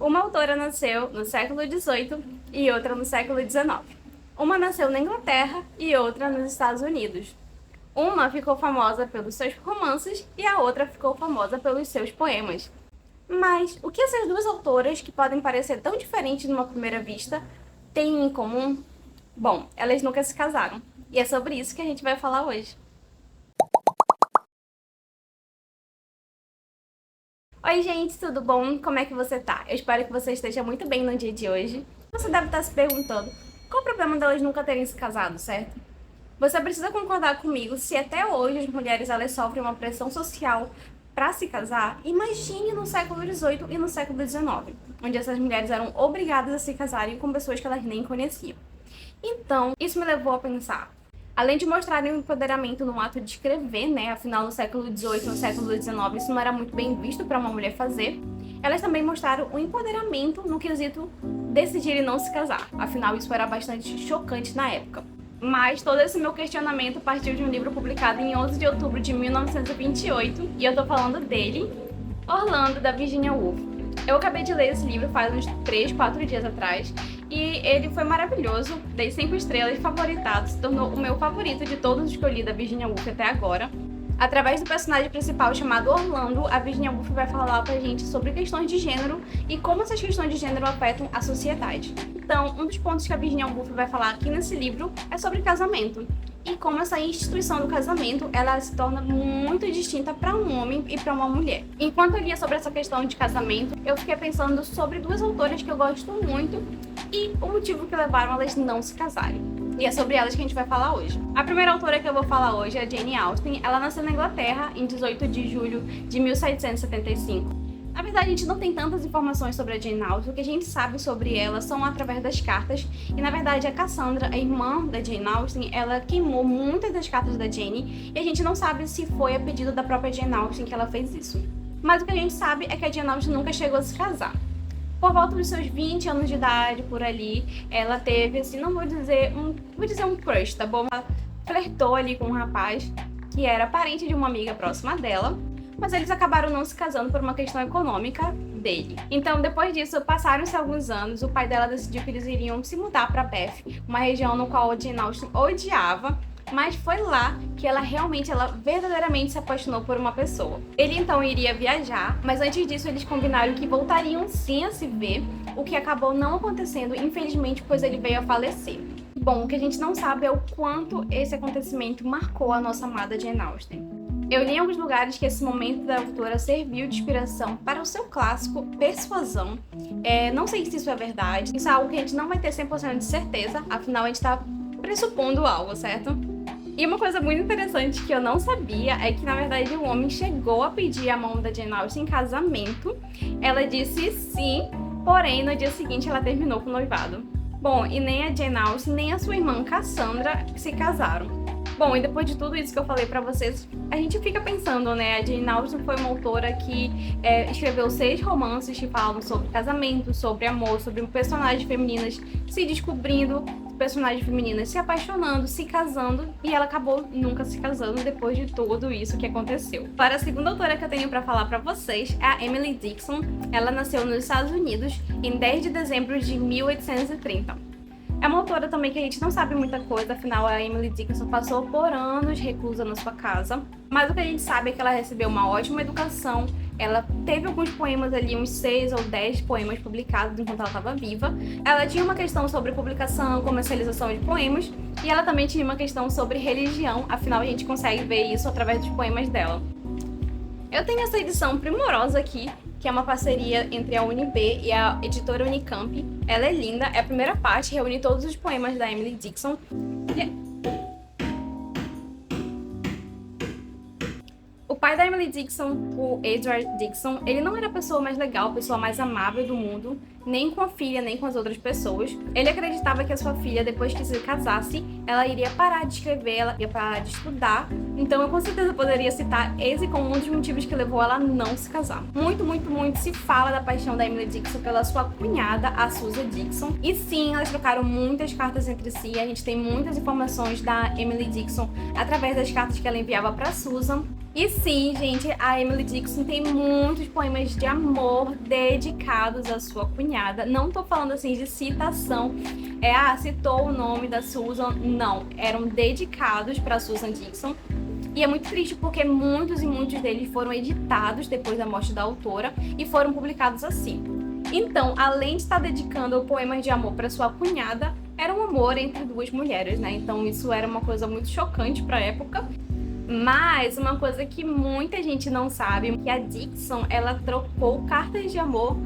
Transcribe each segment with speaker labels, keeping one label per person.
Speaker 1: Uma autora nasceu no século XVIII e outra no século XIX. Uma nasceu na Inglaterra e outra nos Estados Unidos. Uma ficou famosa pelos seus romances e a outra ficou famosa pelos seus poemas. Mas o que essas duas autoras, que podem parecer tão diferentes numa primeira vista, têm em comum? Bom, elas nunca se casaram. E é sobre isso que a gente vai falar hoje. Oi, gente, tudo bom? Como é que você tá? Eu espero que você esteja muito bem no dia de hoje. Você deve estar se perguntando qual o problema delas nunca terem se casado, certo? Você precisa concordar comigo, se até hoje as mulheres elas sofrem uma pressão social para se casar, imagine no século XVIII e no século XIX, onde essas mulheres eram obrigadas a se casarem com pessoas que elas nem conheciam. Então, isso me levou a pensar, além de mostrarem o empoderamento no ato de escrever, né? Afinal, no século XVIII, no século XIX, isso não era muito bem visto para uma mulher fazer. Elas também mostraram o empoderamento no quesito decidir e não se casar. Afinal, isso era bastante chocante na época. Mas todo esse meu questionamento partiu de um livro publicado em 11 de outubro de 1928, e eu tô falando dele, Orlando, da Virginia Woolf. Eu acabei de ler esse livro faz uns 3, 4 dias atrás, e ele foi maravilhoso, dei 5 estrelas, favoritado, se tornou o meu favorito de todos os que eu li da Virginia Woolf até agora. Através do personagem principal chamado Orlando, a Virginia Woolf vai falar pra gente sobre questões de gênero e como essas questões de gênero afetam a sociedade. Então, um dos pontos que a Virginia Woolf vai falar aqui nesse livro é sobre casamento e como essa instituição do casamento ela se torna muito distinta para um homem e para uma mulher. Enquanto eu lia sobre essa questão de casamento, eu fiquei pensando sobre duas autoras que eu gosto muito e o motivo que levaram elas não se casarem. E é sobre elas que a gente vai falar hoje. A primeira autora que eu vou falar hoje é a Jane Austen. Ela nasceu na Inglaterra em 18 de julho de 1775. Na verdade, a gente não tem tantas informações sobre a Jane Austen. O que a gente sabe sobre ela são através das cartas. E, na verdade, a Cassandra, a irmã da Jane Austen, ela queimou muitas das cartas da Jane. E a gente não sabe se foi a pedido da própria Jane Austen que ela fez isso. Mas o que a gente sabe é que a Jane Austen nunca chegou a se casar. Por volta dos seus 20 anos de idade, por ali, ela teve, assim, não vou dizer um crush, tá bom? Ela flertou ali com um rapaz que era parente de uma amiga próxima dela, mas eles acabaram não se casando por uma questão econômica dele. Então, depois disso, passaram-se alguns anos, o pai dela decidiu que eles iriam se mudar para Bath, uma região no qual a Jane Austen odiava, mas foi lá que ela verdadeiramente se apaixonou por uma pessoa. Ele então iria viajar, mas antes disso eles combinaram que voltariam sim a se ver, o que acabou não acontecendo, infelizmente, pois ele veio a falecer. Bom, o que a gente não sabe é o quanto esse acontecimento marcou a nossa amada Jane Austen. Eu li em alguns lugares que esse momento da autora serviu de inspiração para o seu clássico Persuasão. Não sei se isso é verdade, isso é algo que a gente não vai ter 100% de certeza, afinal a gente está pressupondo algo, certo? E uma coisa muito interessante que eu não sabia é que, na verdade, o homem chegou a pedir a mão da Jane Austen em casamento. Ela disse sim, porém, no dia seguinte ela terminou com o noivado. Bom, e nem a Jane Austen, nem a sua irmã Cassandra se casaram. Bom, e depois de tudo isso que eu falei pra vocês, a gente fica pensando, né? A Jane Austen foi uma autora que escreveu 6 romances que falam sobre casamento, sobre amor, sobre personagens femininas se descobrindo, personagens femininas se apaixonando, se casando, e ela acabou nunca se casando depois de tudo isso que aconteceu. Para a segunda autora que eu tenho pra falar pra vocês é a Emily Dickinson. Ela nasceu nos Estados Unidos em 10 de dezembro de 1830. É uma autora também que a gente não sabe muita coisa, afinal a Emily Dickinson passou por anos reclusa na sua casa. Mas o que a gente sabe é que ela recebeu uma ótima educação, ela teve alguns poemas ali, uns 6 ou 10 poemas publicados enquanto ela estava viva. Ela tinha uma questão sobre publicação, comercialização de poemas, e ela também tinha uma questão sobre religião, afinal a gente consegue ver isso através dos poemas dela. Eu tenho essa edição primorosa aqui, que é uma parceria entre a UNB e a editora Unicamp. Ela é linda, é a primeira parte, reúne todos os poemas da Emily Dickinson. O pai da Emily Dickinson, o Edward Dickinson, ele não era a pessoa mais legal, a pessoa mais amável do mundo, nem com a filha, nem com as outras pessoas. Ele acreditava que a sua filha, depois que se casasse, ela iria parar de escrever, ela ia parar de estudar. Então eu com certeza poderia citar esse como um dos motivos que levou ela a não se casar. Muito, muito, muito se fala da paixão da Emily Dickinson pela sua cunhada, a Susan Dickinson. E sim, elas trocaram muitas cartas entre si. A gente tem muitas informações da Emily Dickinson através das cartas que ela enviava para Susan. E sim, gente, a Emily Dickinson tem muitos poemas de amor dedicados à sua cunhada. Não tô falando assim de citação, citou o nome da Susan. Não, eram dedicados para Susan Dixon. E é muito triste porque muitos e muitos deles foram editados depois da morte da autora e foram publicados assim. Então, além de estar dedicando poemas de amor para sua cunhada, era um amor entre duas mulheres, né? Então isso era uma coisa muito chocante para a época. Mas uma coisa que muita gente não sabe é que a Dixon, ela trocou cartas de amor,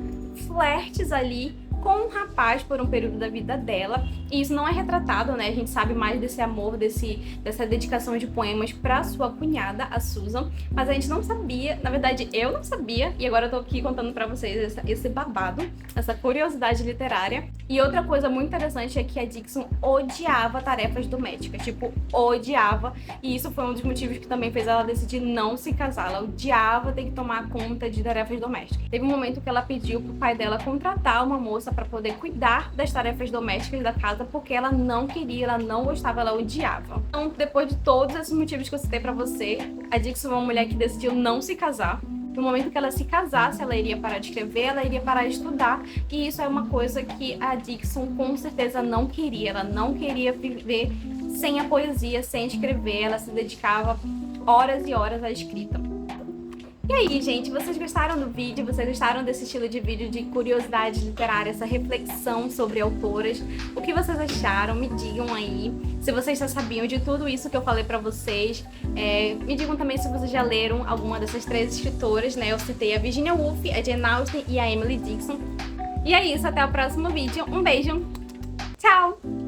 Speaker 1: flertes ali com um rapaz por um período da vida dela, e isso não é retratado, né? A gente sabe mais desse amor, dessa dedicação de poemas para sua cunhada, a Susan, mas a gente não sabia, na verdade eu não sabia, e agora eu tô aqui contando para vocês esse babado, essa curiosidade literária. E outra coisa muito interessante é que a Dixon odiava tarefas domésticas, tipo, odiava, e isso foi um dos motivos que também fez ela decidir não se casar. Ela odiava ter que tomar conta de tarefas domésticas. Teve um momento que ela pediu pro pai dela contratar uma moça para poder cuidar das tarefas domésticas da casa, porque ela não queria, ela não gostava, ela odiava. Então, depois de todos esses motivos que eu citei para você, a Dixon é uma mulher que decidiu não se casar. No momento que ela se casasse, ela iria parar de escrever, ela iria parar de estudar, e isso é uma coisa que a Dixon com certeza não queria. Ela não queria viver sem a poesia, sem escrever, ela se dedicava horas e horas à escrita. E aí, gente, vocês gostaram do vídeo? Vocês gostaram desse estilo de vídeo de curiosidade literária, essa reflexão sobre autoras? O que vocês acharam? Me digam aí. Se vocês já sabiam de tudo isso que eu falei pra vocês, me digam também se vocês já leram alguma dessas 3 escritoras, né? Eu citei a Virginia Woolf, a Jane Austen e a Emily Dickinson. E é isso, até o próximo vídeo. Um beijo, tchau!